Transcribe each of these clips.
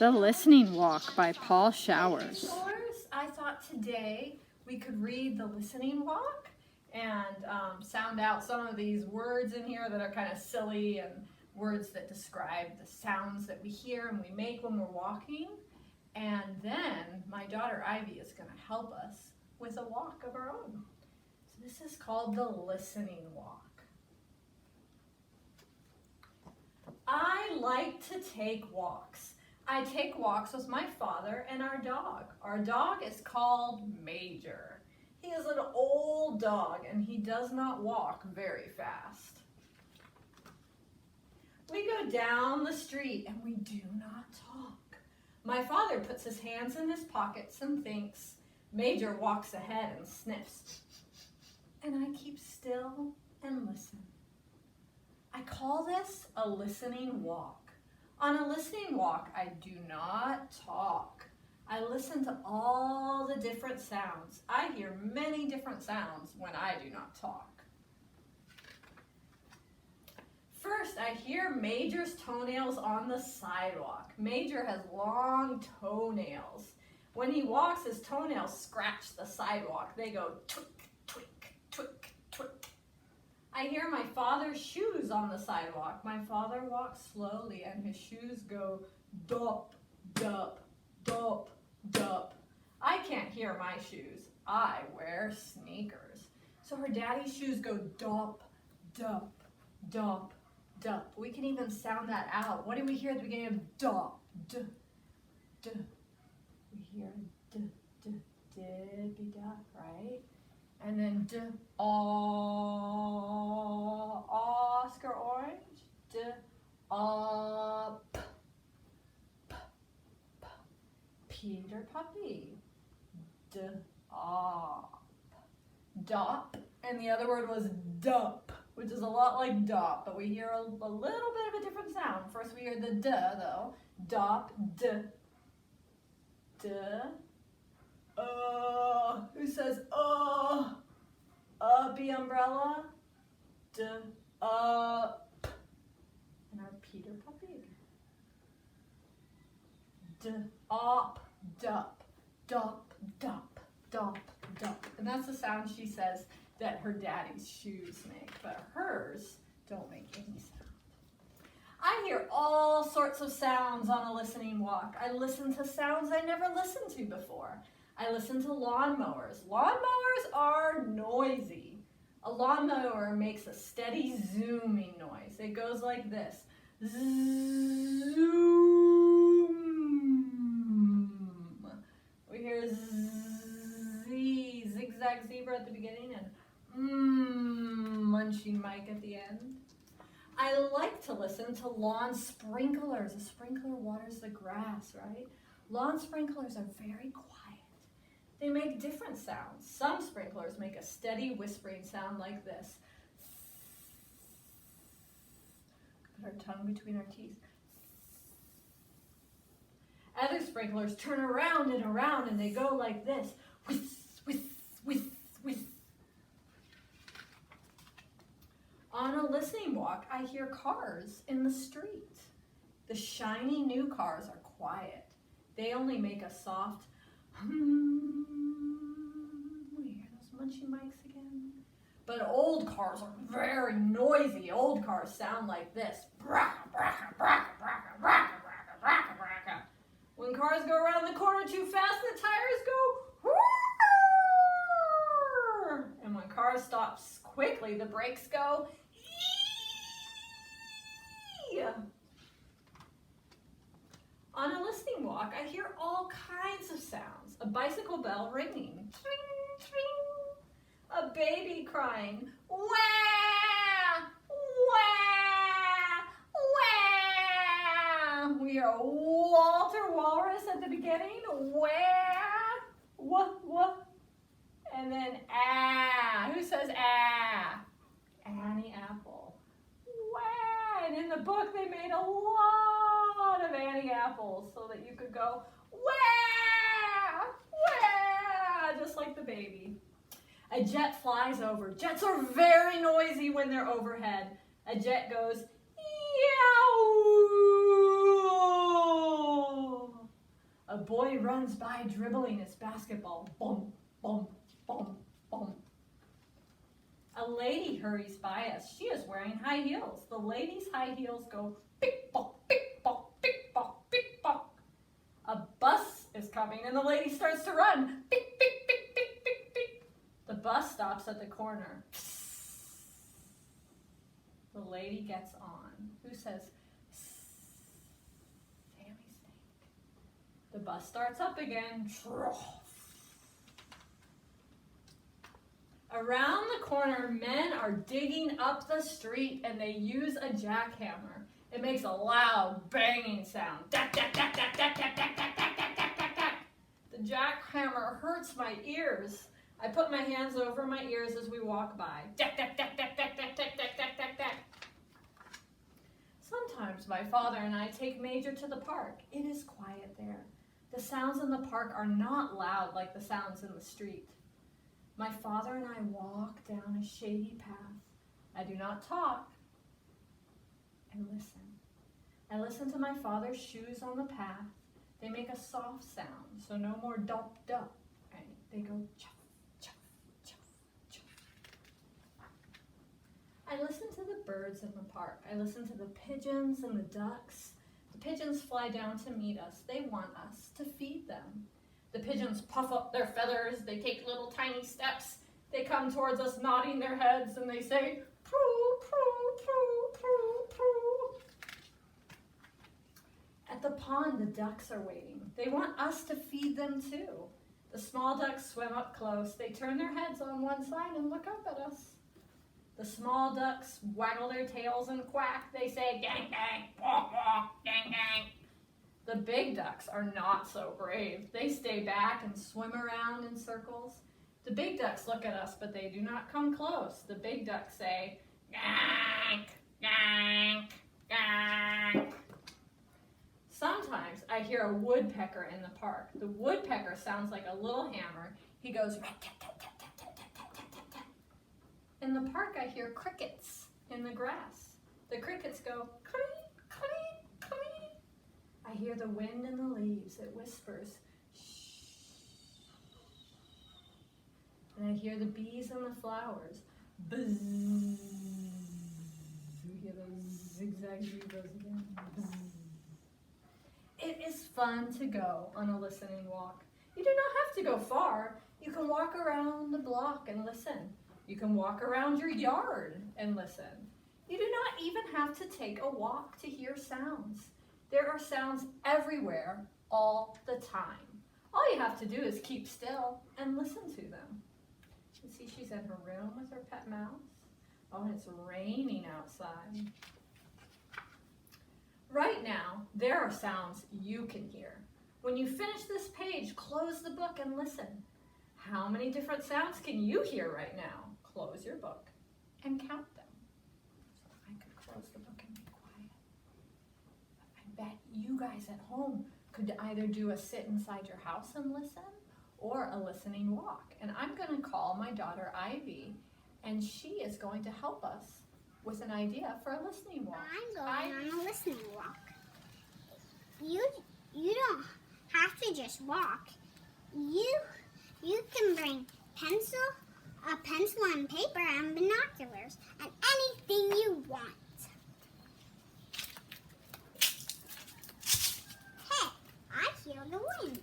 The Listening Walk by Paul Showers. I thought today we could read The Listening Walk and sound out some of these words in here that are kind of silly and words that describe the sounds that we hear and we make when we're walking. And then my daughter Ivy is going to help us with a walk of our own. So this is called The Listening Walk. I like to take walks. I take walks with my father and our dog. Our dog is called Major. He is an old dog and he does not walk very fast. We go down the street and we do not talk. My father puts his hands in his pockets and thinks. Major walks ahead and sniffs. And I keep still and listen. I call this a listening walk. On a listening walk, I do not talk. I listen to all the different sounds. I hear many different sounds when I do not talk. First, I hear Major's toenails on the sidewalk. Major has long toenails. When he walks, his toenails scratch the sidewalk. They go twink, twink, twink, twink. I hear my father's shoes on the sidewalk. My father walks slowly and his shoes go dop, dop, dop, dop. I can't hear my shoes. I wear sneakers. So her daddy's shoes go dop, dop, dop, dop. We can even sound that out. What do we hear at the beginning of dop, d, d? We hear d, d, dippy duck, right? And then d, Oscar orange, d, p, p, p, Peter puppy, d, dop, and the other word was dup, which is a lot like dop, but we hear a little bit of a different sound. First we hear the d though, dop, d, d. Who says uppy umbrella? D, up. And our Peter puppy again. D, op, dup, dop, dup, dop, dup. And that's the sound she says that her daddy's shoes make, but hers don't make any sound. I hear all sorts of sounds on a listening walk. I listen to sounds I never listened to before. I listen to lawnmowers. Lawnmowers are noisy. A lawnmower makes a steady zooming noise. It goes like this. Zoom. We hear Z, zigzag zebra at the beginning, and munching Mike at the end. I like to listen to lawn sprinklers. A sprinkler waters the grass, right? Lawn sprinklers are very quiet. They make different sounds. Some sprinklers make a steady whispering sound like this. Put our tongue between our teeth. Other sprinklers turn around and around and they go like this. Whiz, whiz, whiz, whiz. On a listening walk, I hear cars in the street. The shiny new cars are quiet. They only make a soft we hear those munchy mics again. But old cars are very noisy. Old cars sound like this. When cars go around the corner too fast, the tires go. And when cars stop quickly, the brakes go. On a listening walk, I hear all kinds of sounds. A bicycle bell ringing. Tring, tring. A baby crying. Wah! Wah! Wah! We hear Walter Walrus at the beginning. Wah! Wah, wah. And then ah. Who says ah? Annie Apple. Wah! And in the book, they made a lot of Annie apples so that you could go wah, wah, just like the baby. A jet flies over. Jets are very noisy when they're overhead. A jet goes yow. boy runs by dribbling his basketball. Boom, boom, boom, boom. A lady hurries by us. She is wearing high heels. The lady's high heels go pick, pock, pick, pock, pick, pock, pick, pock. A bus is coming and the lady starts to run. Pick, pick, pick, pick, pick, pick. The bus stops at the corner. The lady gets on. Who says, Sammy Snake? The bus starts up again. Around the corner, men are digging up the street and they use a jackhammer. It makes a loud banging sound. Dack, dack, dack, dack, dack, dack, dack, dack, dack, dack, dack, dack, dack. The jackhammer hurts my ears. I put my hands over my ears as we walk by. Dack, dack, dack, dack, dack, dack, dack, dack, dack, dack, dack. Sometimes my father and I take Major to the park. It is quiet there. The sounds in the park are not loud like the sounds in the street. My father and I walk down a shady path. I do not talk. I listen. I listen to my father's shoes on the path. They make a soft sound, so no more dump dump. Right? They go chuff, chuff, chuff, chuff. I listen to the birds in the park. I listen to the pigeons and the ducks. The pigeons fly down to meet us. They want us to feed them. The pigeons puff up their feathers. They take little tiny steps. They come towards us nodding their heads and they say, proo, proo, proo, proo, proo. At the pond, the ducks are waiting. They want us to feed them too. The small ducks swim up close. They turn their heads on one side and look up at us. The small ducks waggle their tails and quack. They say, gang, gang, walk, walk, gang, gang. The big ducks are not so brave. They stay back and swim around in circles. The big ducks look at us, but they do not come close. The big ducks say, gank, gank, gank. Sometimes I hear a woodpecker in the park. The woodpecker sounds like a little hammer. He goes, rat-tat-tat-tat-tat-tat-tat-tat. In the park I hear crickets in the grass. The crickets go, clean, clean, clean. I hear the wind in the leaves. It whispers, shh. And I hear the bees and the flowers, buzz. We hear those zigzag zebras again, buzz. It is fun to go on a listening walk. You do not have to go far. You can walk around the block and listen. You can walk around your yard and listen. You do not even have to take a walk to hear sounds. There are sounds everywhere, all the time. All you have to do is keep still and listen to them. You see she's in her room with her pet mouse. Oh, and it's raining outside. Right now, there are sounds you can hear. When you finish this page, close the book and listen. How many different sounds can you hear right now? Close your book and count them. So I could close the book and be quiet. I bet you guys at home could either do a sit inside your house and listen or a listening walk. And I'm going to call my daughter Ivy, and she is going to help us with an idea for a listening walk. I'm going on a listening walk. You don't have to just walk. You can bring a pencil and paper and binoculars and anything you want. Hey, I hear the wind.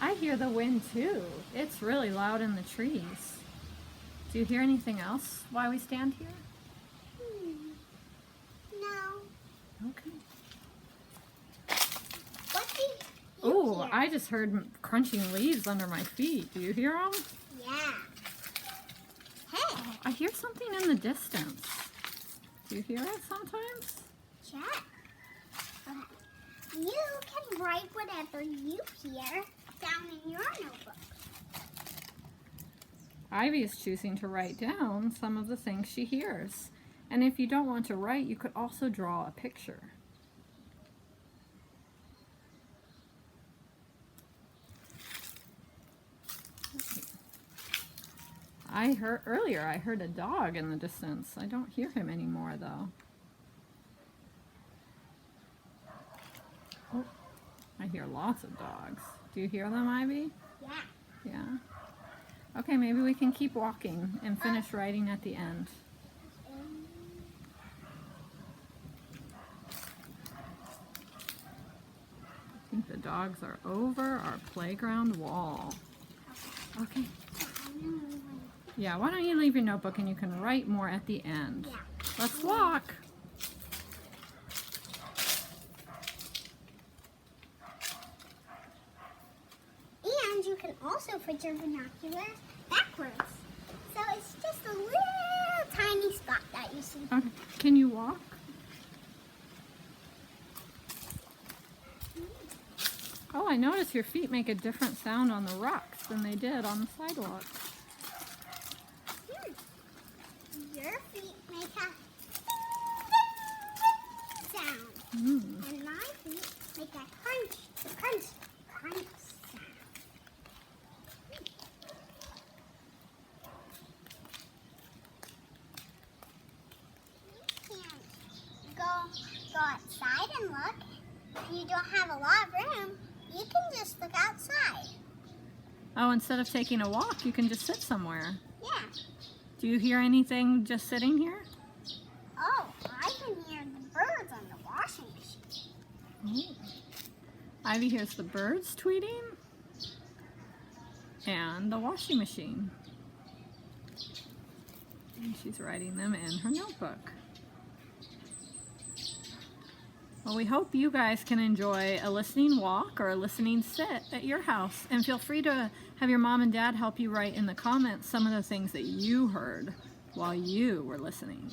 I hear the wind too. It's really loud in the trees. Do you hear anything else while we stand here? No. Okay. What do you Oh, hear? I just heard crunching leaves under my feet. Do you hear them? Yeah. Hey, I hear something in the distance. Do you hear it sometimes? check. You can write whatever you hear down in your notebook. Ivy is choosing to write down some of the things she hears. And if you don't want to write, you could also draw a picture. Earlier I heard a dog in the distance. I don't hear him anymore though. Oh, I hear lots of dogs. Do you hear them, Ivy? Yeah. Yeah. Okay, maybe we can keep walking and finish writing at the end. I think the dogs are over our playground wall. Okay. Yeah, why don't you leave your notebook and you can write more at the end. Yeah. Let's walk. And you can also put your binoculars backwards. So it's just a little tiny spot that you see. Okay. Can you walk? Oh, I noticed your feet make a different sound on the rocks than they did on the sidewalk. Your feet make a sound. And my feet make a crunch, crunch, crunch sound. You can't go outside and look. If you don't have a lot of room, you can just look outside. Oh, instead of taking a walk, you can just sit somewhere. Yeah. Do you hear anything just sitting here? Oh, I can hear the birds on the washing machine. Oh. Ivy hears the birds tweeting and the washing machine. And she's writing them in her notebook. Well, we hope you guys can enjoy a listening walk or a listening sit at your house. And feel free to have your mom and dad help you write in the comments some of the things that you heard while you were listening.